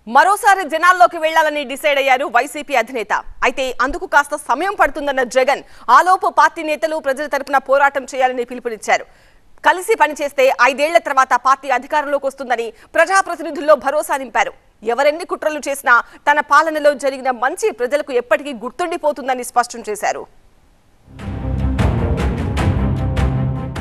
మరోసారి జనాల్లోకి వెళ్లాలని డిసైడ్ అయ్యారు వైసీపీ అధినేత. అయితే అందుకు కాస్త సమయం పడుతుందన్న జగన్ ఆలోపు పార్టీ నేతలు ప్రజల తరపున పోరాటం చేయాలని పిలుపునిచ్చారు. కలిసి పనిచేస్తే 5 ఏళ్ల తర్వాత పార్టీ అధికారంలోకి వస్తుందని ప్రజాప్రతినిధుల్లో భరోసా నింపారు. ఎవరెన్ని కుట్రలు చేసినా తన పాలనలో జరిగిన మంచి ప్రజలకు ఎప్పటికీ గుర్తుండిపోతుందని స్పష్టం చేశారు.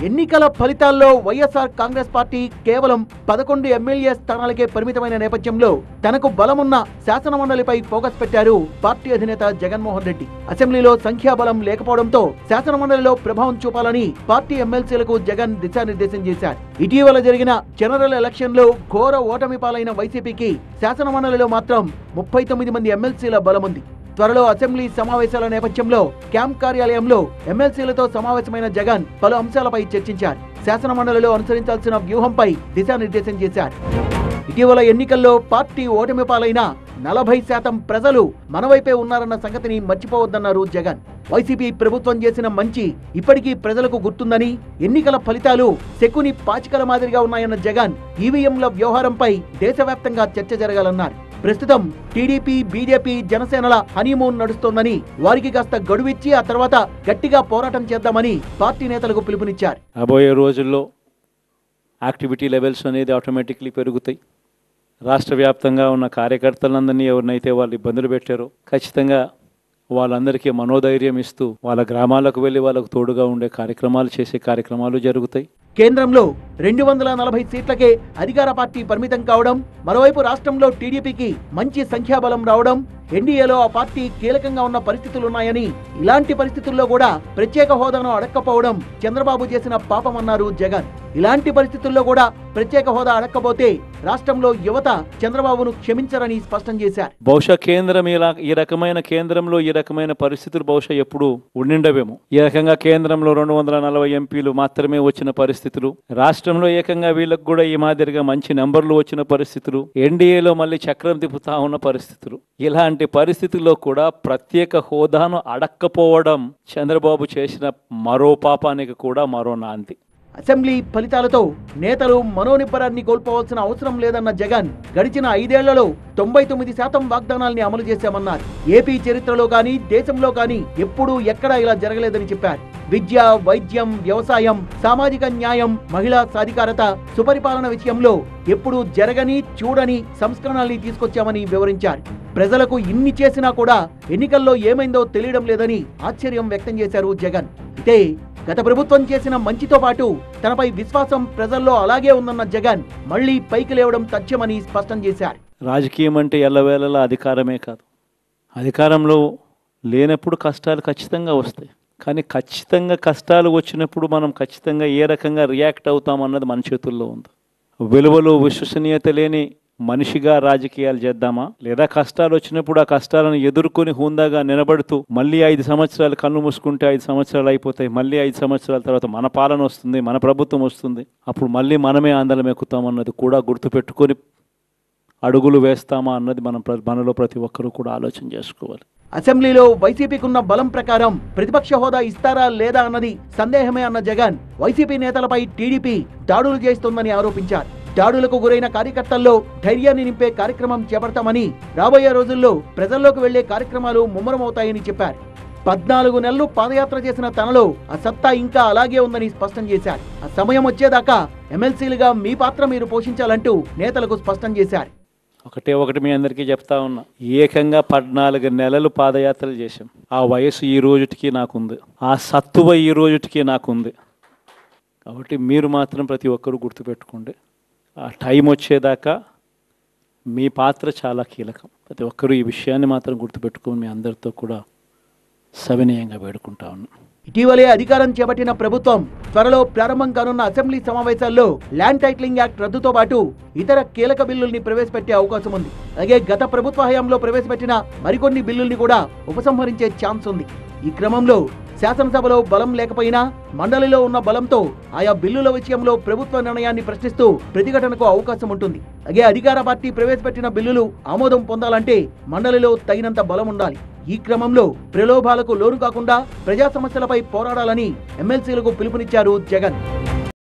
ఎన్నికల ఫలితాల్లో వైఎస్ఆర్ కాంగ్రెస్ పార్టీ కేవలం 11 ఎమ్మెల్యే స్థానాలకే పరిమితమైన నేపథ్యంలో తనకు బలమున్న శాసనమండలిపై ఫోకస్ పెట్టారు పార్టీ అధినేత జగన్మోహన్ రెడ్డి. అసెంబ్లీలో సంఖ్యాబలం లేకపోవడంతో శాసనమండలిలో ప్రభావం చూపాలని పార్టీ ఎమ్మెల్సీలకు జగన్ దిశానిర్దేశం చేశారు. ఇటీవల జరిగిన జనరల్ ఎలక్షన్ లో ఘోర ఓటమి పాలైన వైసీపీకి శాసనమండలిలో మాత్రం 39 మంది ఎమ్మెల్సీల బలముంది. త్వరలో అసెంబ్లీ సమావేశాల నేపథ్యంలో క్యాంప్ కార్యాలయంలో ఎమ్మెల్సీలతో సమావేశమైన జగన్ పలు అంశాలపై చర్చించారు. శాసనమండలిలో అనుసరించాల్సిన వ్యూహంపై దిశానిర్దేశం చేశారు. ఇటీవల ఎన్నికల్లో పార్టీ ఓటమి పాలైన 40% ప్రజలు మనవైపే ఉన్నారన్న సంగతిని మర్చిపోవద్దన్నారు జగన్. వైసీపీ ప్రభుత్వం చేసిన మంచి ఇప్పటికీ ప్రజలకు గుర్తుందని, ఎన్నికల ఫలితాలు శకుని పాచికల మాదిరిగా ఉన్నాయన్న జగన్ ఈవీఎంల వ్యవహారంపై దేశవ్యాప్తంగా చర్చ జరగాలన్నారు. ప్రస్తుతం టీడీపీ, బీజేపీ, జనసేనల హనీమూన్ నడుస్తోందని, వారికి కాస్త గడువిచ్చి ఆ తర్వాత గట్టిగా పోరాటం చేద్దామని పార్టీ నేతలకు పిలుపునిచ్చారు. రాబోయే రోజుల్లో యాక్టివిటీ లెవెల్స్ అనేది ఆటోమేటిక్లీ పెరుగుతాయి. రాష్ట్ర వ్యాప్తంగా ఉన్న కార్యకర్తలందరినీ ఎవరినైతే వాళ్ళు ఇబ్బందులు పెట్టారో ఖచ్చితంగా వాళ్ళందరికీ మనోధైర్యం ఇస్తూ వాళ్ళ గ్రామాలకు వెళ్ళి వాళ్ళకు తోడుగా ఉండే కార్యక్రమాలు చేసే కార్యక్రమాలు జరుగుతాయి. కేంద్రంలో 240 సీట్లకే అధికార పార్టీ పరిమితం కావడం, మరోవైపు రాష్ట్రంలో టీడీపీకి మంచి సంఖ్యాబలం రావడం, ఎన్డీఏలో ఆ పార్టీ కీలకంగా ఉన్న పరిస్థితులున్నాయని, ఇలాంటి పరిస్థితుల్లో కూడా ప్రత్యేక హోదాను అడక్కపోవడం చంద్రబాబు చేసిన పాపమన్నారు జగన్. ఇలాంటి పరిస్థితుల్లో కూడా ప్రత్యేక హోదా అడక్కపోతే రాష్ట్రంలో యువత చంద్రబాబును క్షమించరని స్పష్టం చేశారు. బహుశా కేంద్రం ఈ రకమైన కేంద్రంలో ఈ రకమైన పరిస్థితులు బహుశా ఎప్పుడు ఉండిండవేమో. ఈ రకంగా కేంద్రంలో 240 ఎంపీలు మాత్రమే వచ్చిన పరిస్థితులు, రాష్ట్రంలో ఏకంగా వీళ్ళకు కూడా ఈ మాదిరిగా మంచి నెంబర్లు వచ్చిన పరిస్థితులు, ఎన్డీఏలో మళ్ళీ చక్రం తిప్పుతా ఉన్న పరిస్థితులు, ఇలాంటి పరిస్థితుల్లో కూడా ప్రత్యేక హోదాను అడక్కపోవడం చంద్రబాబు చేసిన మరో పాపానికి కూడా మరో నాంది. అసెంబ్లీ ఫలితాలతో నేతలు మనోనిబ్బరాన్ని కోల్పోవాల్సిన అవసరం లేదన్న జగన్ గడిచిన 5 ఏళ్లలో 99% వాగ్దానాల్ని అమలు చేశామన్నారు. ఏపీ చరిత్రలో కానీ దేశంలో కానీ ఎప్పుడూ ఎక్కడా ఇలా జరగలేదని చెప్పారు. విద్య, వైద్యం, వ్యవసాయం, సామాజిక న్యాయం, మహిళా సాధికారత, సుపరిపాలన విషయంలో ఎప్పుడూ జరగని చూడని సంస్కరణల్ని తీసుకొచ్చామని వివరించారు. ప్రజలకు ఇన్ని చేసినా కూడా ఎన్నికల్లో ఏమైందో తెలియడం లేదని ఆశ్చర్యం వ్యక్తం చేశారు జగన్. అయితే గత ప్రభుత్వం చేసిన మంచితో పాటు తనపై విశ్వాసం ప్రజల్లో అలాగే ఉందన్న జగన్ మళ్లీ పైకి లేవడం తథ్యమని స్పష్టం చేశారు. రాజకీయం అంటే ఎల్లవేళలా అధికారమే కాదు. అధికారంలో లేనప్పుడు కష్టాలు ఖచ్చితంగా వస్తాయి. కానీ ఖచ్చితంగా కష్టాలు వచ్చినప్పుడు మనం ఖచ్చితంగా ఏ రకంగా రియాక్ట్ అవుతామన్నది మన చేతుల్లో ఉంది. విలువలు, విశ్వసనీయత లేని మనిషిగా రాజకీయాలు చేద్దామా, లేదా కష్టాలు వచ్చినప్పుడు ఆ కష్టాలను ఎదుర్కొని హుందాగా నిలబడుతూ మళ్ళీ 5 సంవత్సరాలు కళ్ళు మూసుకుంటే 5 సంవత్సరాలు అయిపోతాయి, మళ్ళీ 5 సంవత్సరాల తర్వాత మన పాలన వస్తుంది, మన ప్రభుత్వం వస్తుంది, అప్పుడు మళ్ళీ మనమే ఆందోళన ఎక్కుతామన్నది కూడా గుర్తుపెట్టుకొని అడుగులు వేస్తామా అన్నది మనలో ప్రతి ఒక్కరూ కూడా ఆలోచన చేసుకోవాలి. అసెంబ్లీలో వైసీపీకున్న బలం ప్రకారం ప్రతిపక్ష హోదా ఇస్తారా లేదా అన్నది సందేహమే అన్న జగన్ వైసీపీ నేతలపై టీడీపీ దాడులు చేస్తోందని ఆరోపించారు. దాడులకు గురైన కార్యకర్తల్లో ధైర్యాన్ని నింపే కార్యక్రమం చేపడతామని, రాబోయే రోజుల్లో ప్రజల్లోకి వెళ్లే కార్యక్రమాలు ముమ్మరమవుతాయని చెప్పారు. 14 నెలలు పాదయాత్ర చేసిన తనలో ఆ సత్తా ఇంకా అలాగే ఉందని స్పష్టం చేశారు. ఆ సమయం వచ్చేదాకా ఎమ్మెల్సీలుగా మీ పాత్ర మీరు పోషించాలంటూ నేతలకు స్పష్టం చేశారు. ఒకటి మీ అందరికీ చెప్తా ఉన్నా, ఏకంగా 14 నెలలు పాదయాత్రలు చేశాం. ఆ వయసు ఈ రోజుటికి నాకుంది, ఆ సత్తువ ఈ రోజుటికి నాకుంది. కాబట్టి మీరు మాత్రం ప్రతి ఒక్కరూ గుర్తుపెట్టుకోండి, ఆ టైం వచ్చేదాకా మీ పాత్ర చాలా కీలకం. ప్రతి ఒక్కరూ ఈ విషయాన్ని మాత్రం గుర్తుపెట్టుకొని మీ అందరితో కూడా సవినయంగా వేడుకుంటా ఉన్నాం. ఇటీవలే అధికారం చేపట్టిన ప్రభుత్వం త్వరలో ప్రారంభం కానున్న అసెంబ్లీ సమావేశాల్లో ల్యాండ్ టైటిలింగ్ యాక్ట్ రద్దుతో పాటు ఇతర కీలక బిల్లుల్ని ప్రవేశపెట్టే అవకాశం ఉంది. అలాగే గత ప్రభుత్వ హయాంలో ప్రవేశపెట్టిన మరికొన్ని బిల్లుల్ని కూడా ఉపసంహరించే ఛాన్స్ ఉంది. ఈ క్రమంలో శాసనసభలో బలం లేకపోయినా మండలిలో ఉన్న బలంతో ఆయా బిల్లుల విషయంలో ప్రభుత్వ నిర్ణయాన్ని ప్రశ్నిస్తూ ప్రతిఘటనకు అవకాశం ఉంటుంది. అలాగే అధికార పార్టీ ప్రవేశపెట్టిన బిల్లులు ఆమోదం పొందాలంటే మండలిలో తగినంత బలం ఉండాలి. ఈ క్రమంలో ప్రలోభాలకు లోను కాకుండా ప్రజా సమస్యలపై పోరాడాలని ఎమ్మెల్సీలకు పిలుపునిచ్చారు జగన్.